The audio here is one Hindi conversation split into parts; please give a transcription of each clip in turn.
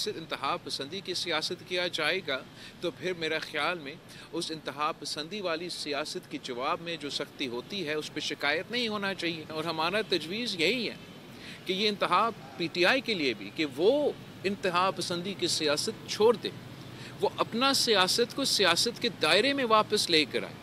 इंतहा पसंदी की सियासत किया जाएगा तो फिर मेरा ख्याल में उस इंतहा पसंदी वाली सियासत के जवाब में जो सख्ती होती है उस पर शिकायत नहीं होना चाहिए। और हमारा तजवीज़ यही है कि ये इंतहा PTI के लिए भी कि वो इंतहा पसंदी की सियासत छोड़ दे, वो अपना सियासत को सियासत के दायरे में वापस लेकर आए।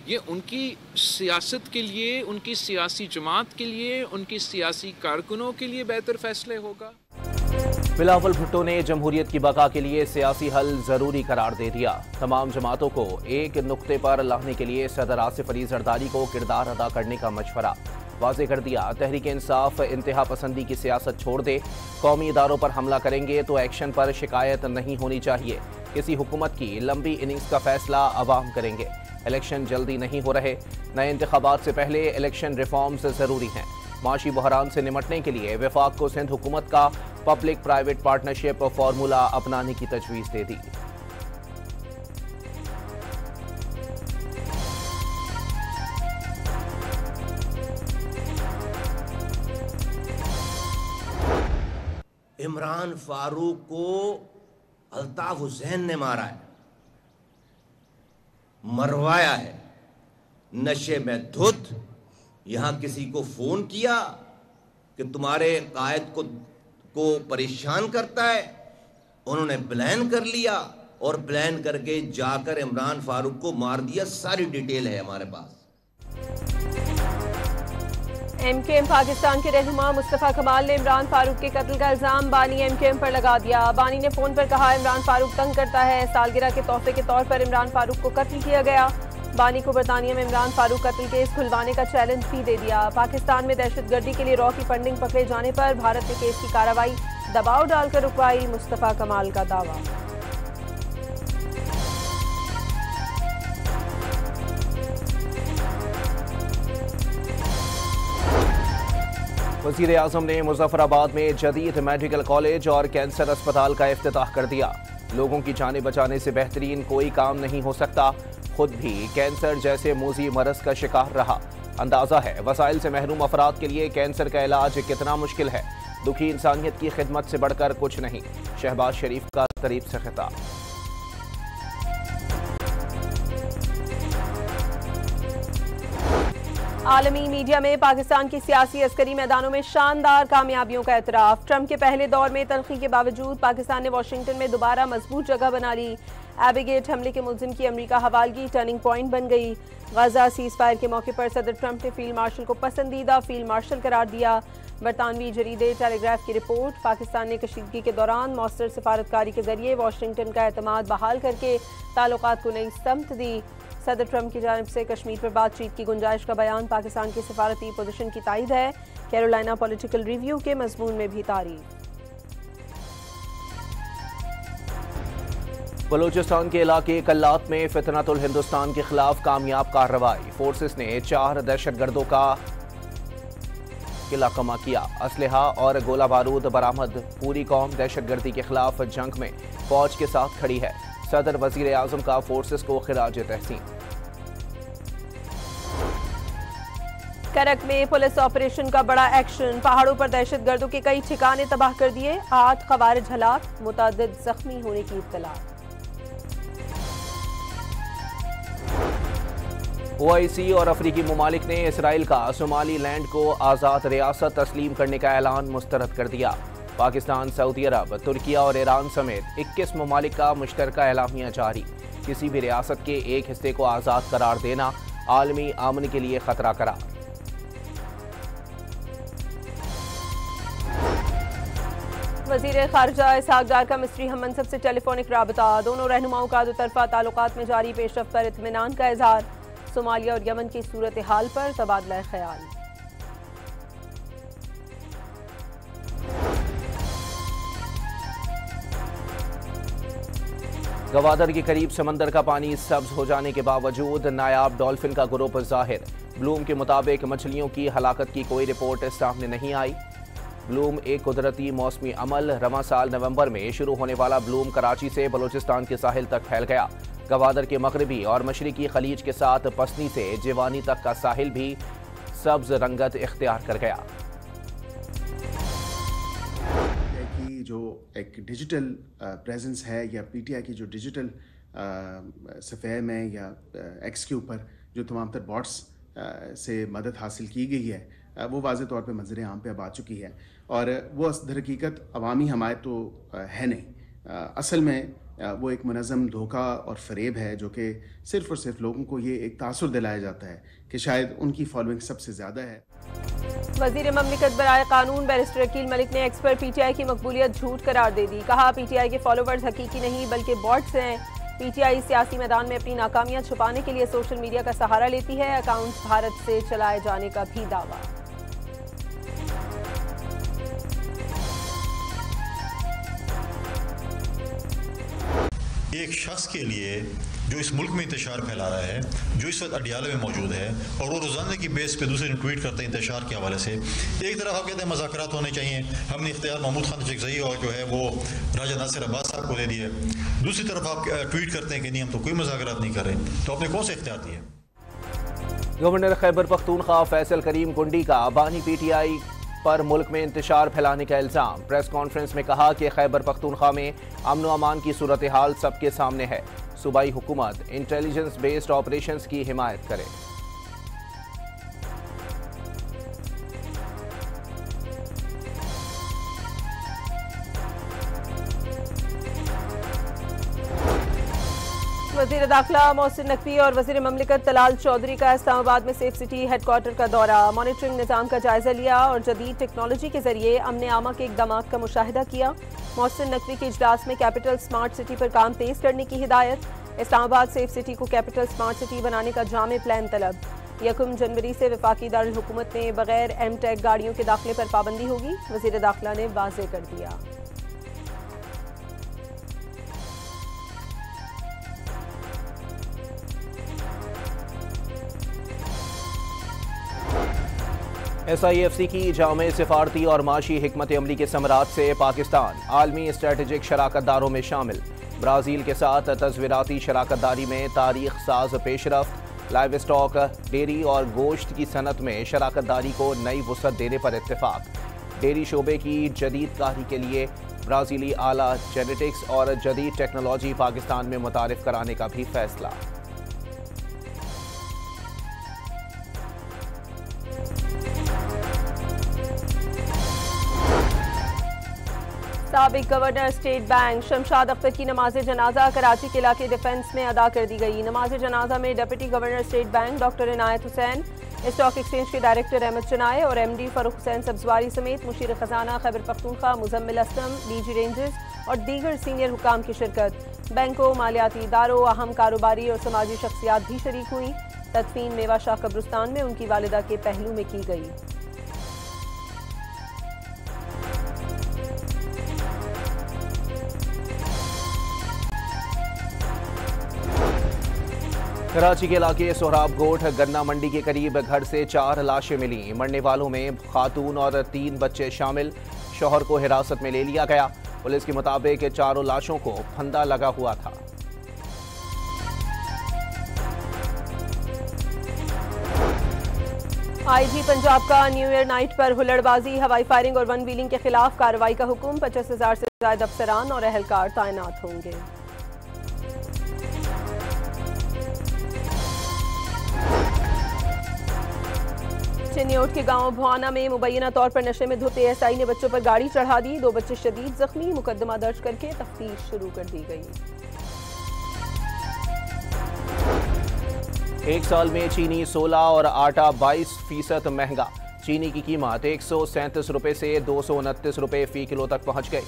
ये उनकी सियासत के लिए, उनकी सियासी जमात के लिए, उनकी सियासी कारकुनों के लिए बेहतर फैसले होगा। बिलावल भुट्टो ने जमहूरियत की बका के लिए सियासी हल जरूरी करार दे दिया। तमाम जमातों को एक नुक्ते पर लाने के लिए सदर आसिफ अली जरदारी को किरदार अदा करने का मशवरा वाज़े कर दिया। तहरीक इंसाफ इंतहा पसंदी की सियासत छोड़ दे, कौमी इदारों पर हमला करेंगे तो एक्शन पर शिकायत नहीं होनी चाहिए। किसी हुकूमत की लंबी इनिंग्स का फैसला अवाम करेंगे। इलेक्शन जल्दी नहीं हो रहे, नए इंतखाबात से पहले इलेक्शन रिफॉर्म्स जरूरी हैं। माशी बहरान से निमटने के लिए वफाक को सिंध हुकूमत का पब्लिक प्राइवेट पार्टनरशिप फार्मूला अपनाने की तजवीज़ दे दी। इमरान फारूक को अल्ताफ हुसैन ने मारा है, मरवाया है, नशे में धुत। यहां किसी को फोन किया कि तुम्हारे कायद को परेशान करता है, उन्होंने प्लान कर लिया और प्लान करके जाकर इमरान फारूक को मार दिया। सारी डिटेल है हमारे पास। MKM पाकिस्तान के रहनुमा मुस्तफ़ा कमाल ने इमरान फारूक के कत्ल का इल्जाम बानी MKM पर लगा दिया। बानी ने फोन पर कहा इमरान फारूक तंग करता है, सालगिरह के तोहफे के तौर पर इमरान फारूक को कत्ल किया गया। बानी को बरतानिया में इमरान फारूक कत्ल केस खुलवाने का चैलेंज भी दे दिया। पाकिस्तान में दहशतगर्दी के लिए रॉ की फंडिंग पकड़े जाने पर भारत ने केस की कार्रवाई दबाव डालकर रुकवाई, मुस्तफ़ा कमाल का दावा। वज़ीर आज़म ने मुजफ्फराबाद में जदीद मेडिकल कॉलेज और कैंसर अस्पताल का इफ्तिताह कर दिया। लोगों की जानें बचाने से बेहतरीन कोई काम नहीं हो सकता। खुद भी कैंसर जैसे मूजी मरज का शिकार रहा। अंदाजा है वसाइल से महरूम अफराद के लिए कैंसर का इलाज कितना मुश्किल है। दुखी इंसानियत की खिदमत से बढ़कर कुछ नहीं। शहबाज शरीफ का करीब से खिताब। आलमी मीडिया में पाकिस्तान की सियासी अस्करी मैदानों में शानदार कामयाबियों का एतराफ। ट्रंप के पहले दौर में तलखी के बावजूद पाकिस्तान ने वाशिंगटन में दोबारा मजबूत जगह बना ली। एबिगेट हमले के मुलजिम की अमेरिका हवालगी टर्निंग पॉइंट बन गई। गजा सीज फायर के मौके पर सदर ट्रंप ने फील्ड मार्शल को पसंदीदा फील्ड मार्शल करार दिया। बरतानवी जरीदे टेलीग्राफ की रिपोर्ट, पाकिस्तान ने कशीदगी के दौरान मौसर सफारतकारी के जरिए वाशिंगटन का एतमाद बहाल करके ताल्लुकात को नई समत दी। सदर ट्रंप की जानिब से कश्मीर पर बातचीत की गुंजाइश का बयान पाकिस्तान की सफारती पोजीशन की तायद है। कैरोलिना पॉलिटिकल रिव्यू के मजमून में भी तारीफ। बलूचिस्तान के इलाके कल्लात में फितनतुल हिंदुस्तान के खिलाफ कामयाब कार्रवाई। फोर्सेस ने 4 दहशतगर्दों का किला कमा किया। असलहा और गोला बारूद बरामद। पूरी कौम दहशतगर्दी के खिलाफ जंग में फौज के साथ खड़ी है। सदर वजीर आजम का फोर्सेस को खिराज तहसीन। करक में पुलिस ऑपरेशन का बड़ा एक्शन। पहाड़ों पर दहशतगर्दों के कई ठिकाने तबाह कर दिए। 8 खवारिज हलाक, मुतअद्दिद जख्मी होने की इत्तला। OIC और अफ्रीकी ममालिक ने इसराइल का सोमाली लैंड को आज़ाद रियासत तस्लीम करने का ऐलान मुस्तरद कर दिया। पाकिस्तान, सऊदी अरब, तुर्किया और ईरान समेत 21 ममालिक का मुश्तरका एलामिया जारी। किसी भी रियासत के एक हिस्से को आज़ाद करार देना आलमी अमन के लिए खतरा करार। वज़ीर खारजा इसहाक डार का मिस्री हम मनसब से टेलीफोनिक राबता। दोनों रहनुमाओं का दोतरफा ताल्लुकात में जारी पेशरफ्त पर इत्मीनान का इजहार। सोमालिया और यमन की सूरत हाल पर तबादला ख्याल। गवादर के करीब समंदर का पानी सब्ज हो जाने के बावजूद नायाब डॉल्फिन का ग्रुप जाहिर। ब्लूम के मुताबिक मछलियों की हलाकत की कोई रिपोर्ट सामने नहीं आई। ब्लूम एक कुदरती मौसमी अमल। रवां साल नवंबर में शुरू होने वाला ब्लूम कराची से बलूचिस्तान के साहिल तक फैल गया। गवादर के मगरबी और मशरिकी खलीज के साथ पसनी से जिवानी तक का साहिल भी सब्ज रंगत इख्तियार कर गया। कि जो एक डिजिटल प्रेजेंस है या PTI की जो डिजिटल सफ़े में या एक्स के ऊपर जो तमाम तर बॉट्स से मदद हासिल की गई है वो वाज़े तौर पे मंजर आम पे अब आ चुकी है और वो दर हकीकत अवामी हमायत तो है नहीं। असल में वो एक मुनज़्ज़म धोखा और फ़रेब है जो कि सिर्फ़ और सिर्फ लोगों को ये एक तासुर दिलाया जाता है कि शायद उनकी फॉलोइंग सबसे ज़्यादा है। वज़ीर ममलिकत बराए कानून बैरिस्टर अकील मलिक ने एक्स पर PTI की मकबूलियत झूठ करार दे दी। कहा PTI के फॉलोवर्स हकीकी नहीं बल्कि बॉट्स हैं। PTI सियासी मैदान में अपनी नाकामियां छुपाने के लिए सोशल मीडिया का सहारा लेती है। अकाउंट्स भारत से चलाए जाने का भी दावा। एक शख्स के लिए जो इस मुल्क में इंतशार फैला रहा है, जो इस वक्त अडियाला में मौजूद है और वो रोज़ाना की बेस पे दूसरे ट्वीट करते हैं इंतशार के हवाले से। एक तरफ आप कहते हैं मुज़ाकरात होने चाहिए, हमने इख्तियार महमूद खान चकजई और जो है वो राजा नासिर अब्बास साहब को दे दिए, दूसरी तरफ आप ट्वीट करते हैं कि नहीं हम तो कोई मुज़ाकरात नहीं कर रहे, तो आपने कौन से इख्तियार दिए? गवर्नर खैबर पख्तूनख्वा फैसल करीम कुंडी का बानी PTI पर मुल्क में इंतशार फैलाने का इल्ज़ाम। प्रेस कॉन्फ्रेंस में कहा कि खैबर पख्तूनख्वा में अमन व अमान की सूरत हाल सबके सामने है। सूबाई हुकूमत इंटेलिजेंस बेस्ड ऑपरेशंस की हिमायत करे। वज़ीर दाखिला मोहसिन नकवी और वज़ीर ममलिकत तलाल चौधरी का इस्लामाबाद में सेफ सिटी हेडक्वार्टर का दौरा। मॉनिटरिंग निज़ाम का जायजा लिया और जदीद टेक्नोलॉजी के जरिए अमन आमा के इक़दाम का मुशाहिदा किया। मोहसिन नकवी के इजलास में कैपिटल स्मार्ट सिटी पर काम तेज करने की हिदायत। इस्लामाबाद सेफ सिटी को कैपिटल स्मार्ट सिटी बनाने का जामे प्लान तलब। 1 जनवरी से वफाकी दारुल हुकूमत में बगैर M-Tech गाड़ियों के दाखिले पर पाबंदी होगी। वज़ीर दाखिला ने वाज़ेह कर दिया। SIFC की जामे सिफारती और माशी हिकमत अमली के समरात से पाकिस्तान आलमी स्ट्रेटेजिक शराकतदारों में शामिल। ब्राज़ील के साथ तस्वीराती शराकतदारी में तारीख साज पेशरफ्त। लाइव स्टॉक, डेयरी और गोश्त की सनत में शराकतदारी को नई वुसअत देने पर इत्तेफाक। डेयरी शोबे की जदीद कारी के लिए ब्राज़ीली आला जेनेटिक्स और जदीद टेक्नोलॉजी पाकिस्तान में मुतारिफ कराने का भी फैसला। साबिक governor state bank Shamshad Akhtar की नमाज जनाजा कराची के इलाके डिफेंस में अदा कर दी गई। नमाज जनाजा में deputy governor state bank doctor Inayat Hussain, stock exchange के डायरेक्टर अहमद चनाए और MD फरूख हुसैन सब्जवारी समेत मुशीर खजाना खैबर पख्तूनख्वा मुजम्मिल असलम, DG रेंजेस और दीगर सीनियर हुकाम की शिरकत। बैंकों, मालियाती इदारों, अहम कारोबारी और समाजी शख्सियात भी शरीक हुई। तदफीन मेवा शाह कब्रिस्तान में उनकी वालिदा के पहलू में की गई। कराची के इलाके सोहराब गोठ गन्ना मंडी के करीब घर से 4 लाशें मिली। मरने वालों में खातून और 3 बच्चे शामिल। शौहर को हिरासत में ले लिया गया। पुलिस के मुताबिक चारों लाशों को फंदा लगा हुआ था। IG पंजाब का न्यू ईयर नाइट पर हुल्लड़बाजी, हवाई फायरिंग और वन व्हीलिंग के खिलाफ कार्रवाई का हुक्म। 50,000 से ज्यादा अफसरान और एहलकार तैनात होंगे। चिन्योट के गांव भुआना में मुबैना तौर पर नशे में धुत ASI ने बच्चों पर गाड़ी चढ़ा दी। 2 बच्चे शदीद जख्मी। मुकदमा दर्ज करके तफ्तीश शुरू कर दी गई। 1 साल में चीनी 16 और आटा 22% महंगा। चीनी की कीमत 137 रुपये से 229 रुपये फी किलो तक पहुंच गई।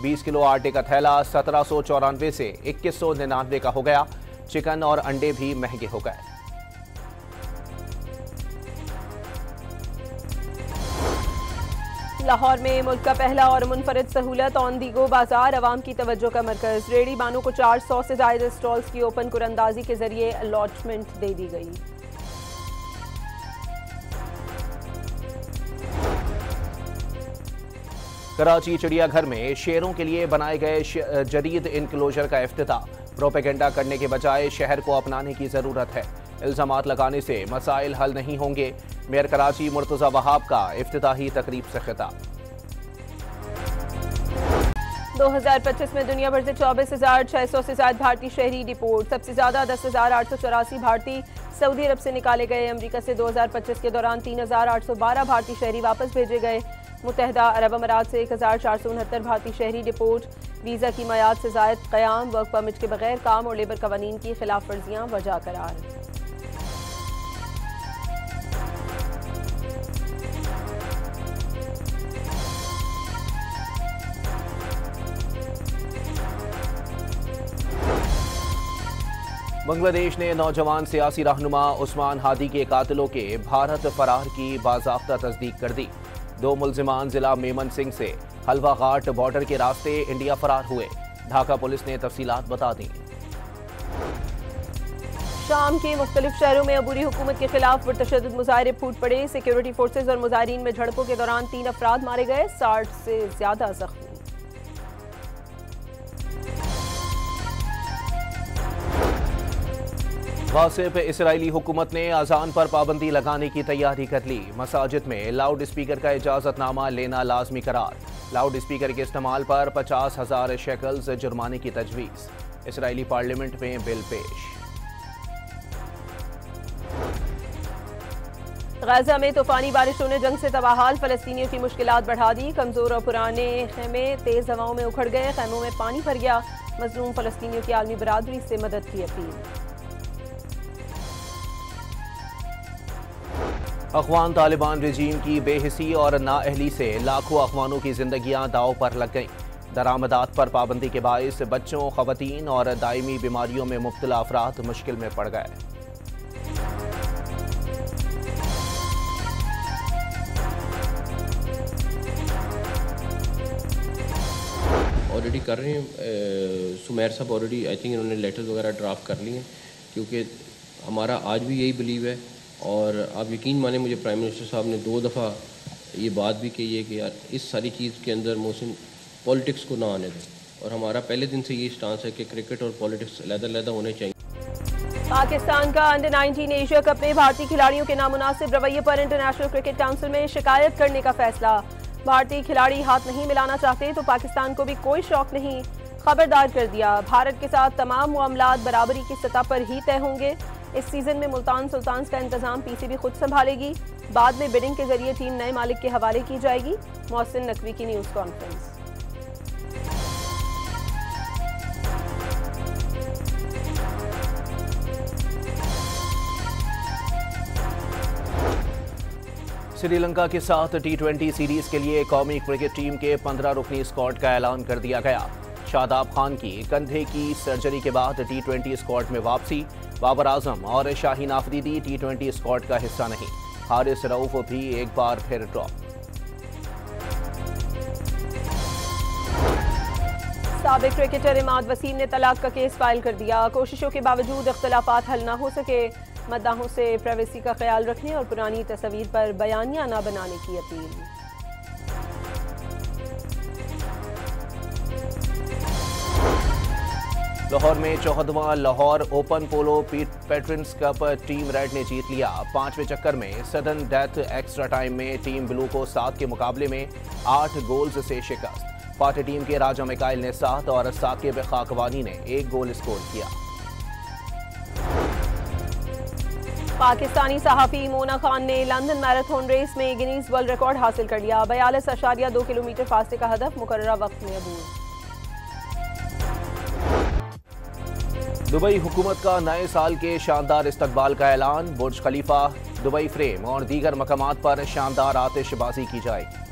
20 किलो आटे का थैला 1794 से 2199 का हो गया। चिकन और अंडे भी महंगे हो गए। लाहौर में मुल्क का पहला और मुनफरद सहूलत ऑन दी गो बाजार अवाम की तवज्जो का मरकज। रेडी बानों को 400 से ज्यादा स्टॉल्स की ओपन कुरंदाजी के जरिए अलॉटमेंट दे दी गई। कराची चिड़ियाघर में शेरों के लिए बनाए गए जदीद इनक्लोजर का इफ्तिताह। प्रोपेगेंडा करने के बजाय शहर को अपनाने की जरूरत है। इल्जामात लगाने से मसाइल हल नहीं होंगे। मेयर कराची मुर्तजा वहाब का इफ्तिताही तकरीब से खिताब। 2025 में दुनिया भर से 24,600 से ज्यादा भारतीय शहरी डिपोर्ट। सबसे ज्यादा 10,884 भारतीय सऊदी अरब से निकाले गए। अमेरिका से 2025 के दौरान 3,812 भारतीय शहरी वापस भेजे गए। मुत्तहदा अरब अमारात से 1,469 भारतीय शहरी डिपोर्ट। वीजा की मयाद से ज़ायद क़याम, वर्क परमिट के बगैर काम और लेबर कवानीन की खिलाफ वर्जियाँ वजह करार। बांग्लादेश ने नौजवान सियासी रहनुमा उस्मान हादी के कातिलों के भारत फरार की बाज़ाब्ता तस्दीक कर दी। 2 मुल्जिमान जिला मेमन सिंह से हलवा घाट बॉर्डर के रास्ते इंडिया फरार हुए। ढाका पुलिस ने तफसीलात बता दी। शाम के मुख्तलिफ शहरों में अबूरी हुकूमत के खिलाफ पुरतशद्दुद मुजाहरे फूट पड़े। सिक्योरिटी फोर्सेज और मुजाहिरीन में झड़पों के दौरान 3 अफराद मारे गए, 60 से ज्यादा जख्मी। वासिफ इसराइली हुकूमत ने अजान पर पाबंदी लगाने की तैयारी कर ली। मसाजिद में लाउड स्पीकर का इजाजतनामा लेना लाजमी करार। लाउड स्पीकर के इस्तेमाल पर 50,000 शेकल्स जुर्माने की तजवीज़। इसराइली पार्लियामेंट में बिल पेश। गाजा में तूफानी बारिशों ने जंग से तबाहाल फलस्तीनियों की मुश्किलात बढ़ा दी। कमजोर और पुराने खेमे तेज हवाओं में उखड़ गए, खेमों में पानी भर गया। मजलूम फलस्तीनियों की आलमी बरादरी से मदद की अपील। अफगान तालिबान रजीम की बेहिसी और नाअहली से लाखों अफगानों की जिंदगियां दांव पर लग गईं। दरामदात पर पाबंदी के बायस बच्चों, खवातीन और दायमी बीमारियों में मुब्तला अफराद मुश्किल में पड़ गए। ऑलरेडी कर रहे हैं सुमेर साहब, ऑलरेडी आई थिंक इन्होंने लेटर्स वगैरह ड्राफ्ट कर लिए हैं, क्योंकि हमारा आज भी यही बिलीव है। और आप यकीन माने, मुझे प्राइम मिनिस्टर साहब ने 2 दफ़ा ये बात भी कही है कि यार इस सारी चीज़ के अंदर मोहसिन पॉलिटिक्स को ना आने दें। और हमारा पहले दिन से ये स्टांस है कि क्रिकेट और पॉलिटिक्स अलग-अलग होने चाहिए। पाकिस्तान का अंडर 19 एशिया कप में भारतीय खिलाड़ियों के नामुनासिब रवैये पर इंटरनेशनल क्रिकेट काउंसिल में शिकायत करने का फैसला। भारतीय खिलाड़ी हाथ नहीं मिलाना चाहते तो पाकिस्तान को भी कोई शौक नहीं, खबरदार कर दिया। भारत के साथ तमाम मामलात बराबरी की सतह पर ही तय होंगे। इस सीजन में मुल्तान सुल्तान्स का इंतजाम पीसीबी खुद संभालेगी। बाद में बिडिंग के जरिए टीम नए मालिक के हवाले की जाएगी। मोहसिन नकवी की न्यूज कॉन्फ्रेंस। श्रीलंका के साथ T20 सीरीज के लिए कौमी क्रिकेट टीम के 15 रुकनी स्क्वाड का ऐलान कर दिया गया। शादाब खान की कंधे की सर्जरी के बाद T20 स्क्वाड में वापसी। बाबर आजम और शाहीन आफरीदी T20 स्क्वाड का हिस्सा नहीं। हारिस रऊफ भी एक बार फिर ड्रॉप। साबिक क्रिकेटर इमाद वसीम ने तलाक का केस फाइल कर दिया। कोशिशों के बावजूद इख्तलाफात हल न हो सके। मद्दाहों से प्राइवेसी का ख्याल रखने और पुरानी तस्वीर पर बयानिया न बनाने की अपील। लाहौर में 14वां लाहौर ओपन पोलो पेट्रन्स कप टीम रेड ने जीत लिया। 5वें चक्कर में सडन डेथ एक्स्ट्रा टाइम में टीम ब्लू को 7 के मुकाबले में 8 गोल्स से शिकस्त। पार्टी टीम के राजा मिकाइल ने 7 और साकिब खाकवानी ने 1 गोल स्कोर किया। पाकिस्तानी सहाफ़ी मोना खान ने लंदन मैराथन रेस में गिनीज वर्ल्ड रिकॉर्ड हासिल कर लिया। 42.2 किलोमीटर फासले का हदफ मुकर्ररा वक्त में अबूर। दुबई हुकूमत का नए साल के शानदार इस्तकबाल का ऐलान। बुर्ज खलीफा, दुबई फ्रेम और दीगर मकामात पर शानदार आतिशबाजी की जाएगी।